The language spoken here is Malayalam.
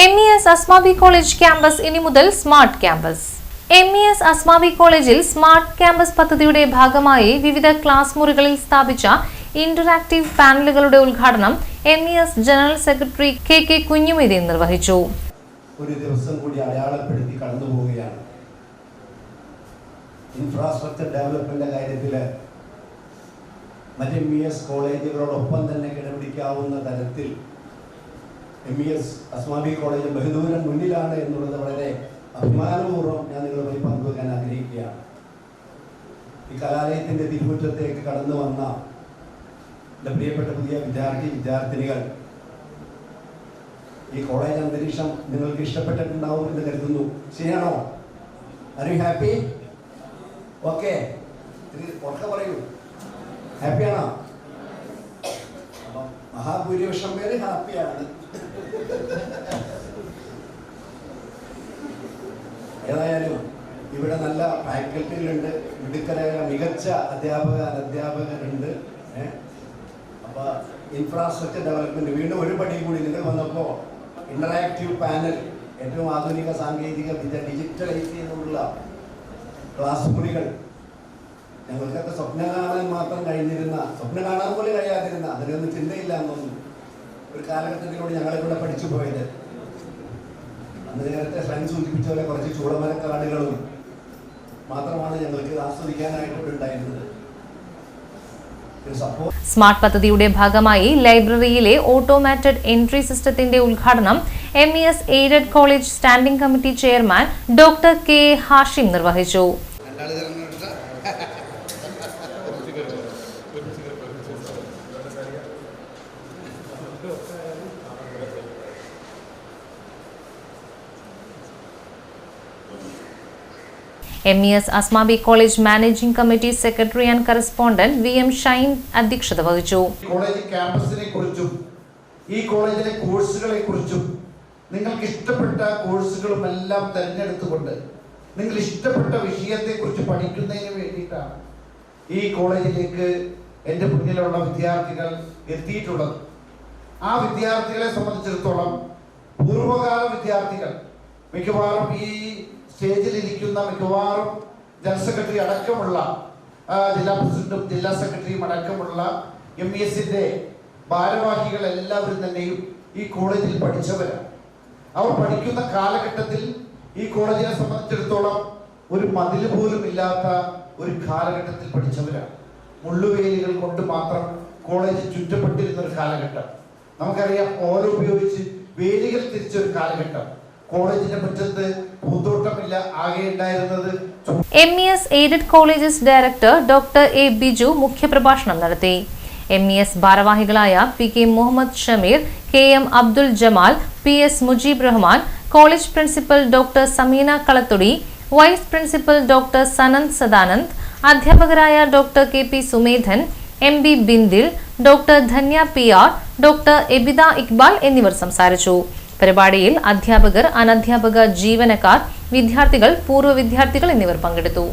MES അസ്മാബി കോളേജ് ക്യാമ്പസ് ഇനി മുതൽ സ്മാർട്ട് ക്യാമ്പസ്. MES അസ്മാബി കോളേജിൽ സ്മാർട്ട് ക്യാമ്പസ് പദ്ധതിയുടെ ഭാഗമായി വിവിധ ക്ലാസ് മുറികളിൽ സ്ഥാപിച്ച ഇന്ററാക്റ്റീവ് പാനലുകളുടെ ഉദ്ഘാടനം MES general secretary KK Kunjumoideen നിർവഹിച്ചു. ഒരു ദിവസം കൂടി അടയാളപ്പെടുത്തി കടന്നു പോവുകയാണ്. ഇൻഫ്രാസ്ട്രക്ചർ ഡെവലപ്മെന്റിന്റെ കാര്യത്തിൽ മറ്റ് MES കോളേജുകളോടൊപ്പം തന്നെ കിടപിടിക്കാവുന്ന തരത്തിൽ MES അസ്മാബി കോളേജ് ബഹുദൂരം മുന്നിലാണ് എന്നുള്ളത് വളരെ അഭിമാനപൂർവ്വം ഞാൻ നിങ്ങളുമായി പങ്കുവെക്കാൻ ആഗ്രഹിക്കുകയാണ്. ഈ കലാലയത്തിന്റെ തിരുമുറ്റത്തേക്ക് കടന്നു വന്ന എൻ്റെ പ്രിയപ്പെട്ട പുതിയ വിദ്യാർത്ഥിനികൾ, ഈ കോളേജ് അന്തരീക്ഷം നിങ്ങൾക്ക് ഇഷ്ടപ്പെട്ടിട്ടുണ്ടാവും എന്ന് കരുതുന്നു. ശരിയാണോ? Are you happy? ഓക്കെ, ഉറക്കെ പറയൂ. ഹാപ്പിയാണോ? അപ്പം മഹാഭൂരിപക്ഷം പേര് ഹാപ്പിയാണ്. ഏതായാലും ഇവിടെ നല്ല ഫാക്കൽറ്റികളുണ്ട്, മിടുക്കരായ മികച്ച അധ്യാപകരുണ്ട്. അപ്പൊ ഇൻഫ്രാസ്ട്രക്ചർ ഡെവലപ്മെന്റ് വീണ്ടും ഒരു പടി കൂടി നിങ്ങൾ വന്നപ്പോൾ ഇന്ററാക്റ്റീവ് പാനൽ, ഏറ്റവും ആധുനിക സാങ്കേതിക വിദ്യ ഡിജിറ്റലൈസ് ചെയ്തുള്ള ക്ലാസ് മുറികൾ, ഞങ്ങൾക്കൊക്കെ സ്വപ്നം കാണാൻ മാത്രം സ്വപ്നം കാണാൻ പോലും കഴിയാതിരുന്ന, അതിനൊന്നും ചിന്തയില്ല എന്നൊന്നും ഒരു കാലഘട്ടത്തിലൂടെ ഞങ്ങളിവിടെ പഠിച്ചു പോയത്. അന്ന് നേരത്തെ ഫ്രണ്ട് സൂചിപ്പിച്ച പോലെ കുറച്ച് ചൂടമരക്കാടുകളും മാത്രമാണ് ഞങ്ങൾക്ക് ആസ്വദിക്കാനായിട്ടുണ്ടായിരുന്നത്. സ്മാർട്ട് പദ്ധതിയുടെ ഭാഗമായി ലൈബ്രറിയിലെ ഓട്ടോമാറ്റഡ് എൻട്രി സിസ്റ്റത്തിന്റെ ഉദ്ഘാടനം MES aided college standing committee chairman doctor K Hashim നിർവഹിച്ചു. MES Asmabi college managing committee secretary and correspondent VM Shine അധ്യക്ഷത വഹിച്ചു. കോളേജ് ക്യാമ്പസിനെ കുറിച്ചും ഈ കോളേജിലെ കോഴ്സുകളെ കുറിച്ചും നിങ്ങൾക്ക് ഇഷ്ടപ്പെട്ട കോഴ്സുകളും എല്ലാം തിരഞ്ഞെടുത്തുകൊണ്ട് നിങ്ങൾ ഇഷ്ടപ്പെട്ട വിഷയത്തെ കുറിച്ച് പഠിക്കുന്നതിന് വേണ്ടിയിട്ടാണ് ഈ കോളേജിലേക്ക് എൻ്റെ മുന്നിലുള്ള വിദ്യാർത്ഥികൾ എത്തിയിട്ടുള്ളത്. ആ വിദ്യാർത്ഥികളെ സംബന്ധിച്ചിടത്തോളം പൂർവ്വകാല വിദ്യാർത്ഥികൾ മിക്കവാറും ഈ സ്റ്റേജിലിരിക്കുന്ന മിക്കവാറും ജനറൽ സെക്രട്ടറി അടക്കമുള്ള ജില്ലാ പ്രസിഡന്റും ജില്ലാ സെക്രട്ടറിയും അടക്കമുള്ള MESന്റെ ഭാരവാഹികൾ എല്ലാവരും തന്നെയും ഈ കോളേജിൽ പഠിച്ചവരാണ്. അവർ പഠിക്കുന്ന കാലഘട്ടത്തിൽ ഈ കോളേജിനെ സംബന്ധിച്ചിടത്തോളം ഒരു മതിൽ പോലും ഇല്ലാത്ത ഒരു കാലഘട്ടത്തിൽ പഠിച്ചവരാണ്. മുള്ളുവേലികൾ കൊണ്ട് മാത്രം കോളേജ് ചുറ്റപ്പെട്ടിരുന്ന ഒരു കാലഘട്ടം. നമുക്കറിയാം, ഓല ഉപയോഗിച്ച് വേലികൾ തിരിച്ചൊരു കാലഘട്ടം. കോളേജിന്റെ മുറ്റത്ത് പൂന്തോട്ടമില്ല, ആകെ ഉണ്ടായിരുന്നത്. MES aided colleges director doctor A Biju മുഖ്യപ്രഭാഷണം നടത്തി. MES ഭാരവാഹികളായ PK Muhammad Shameer, KM Abdul Jamal, PS Mujeeb Rahman, college principal doctor Sameena Kalathudi, vice principal doctor Sanand Sadanand, അധ്യാപകരായ doctor KP Sumedhan, MB Bindil, doctor Dhanya PR, doctor Abida Iqbal എന്നിവർ സംസാരിച്ചു. പരിപാടിയിൽ അധ്യാപകർ, അനധ്യാപക ജീവനക്കാർ, വിദ്യാർത്ഥികൾ, പൂർവ്വ വിദ്യാർത്ഥികൾ എന്നിവർ പങ്കെടുത്തു.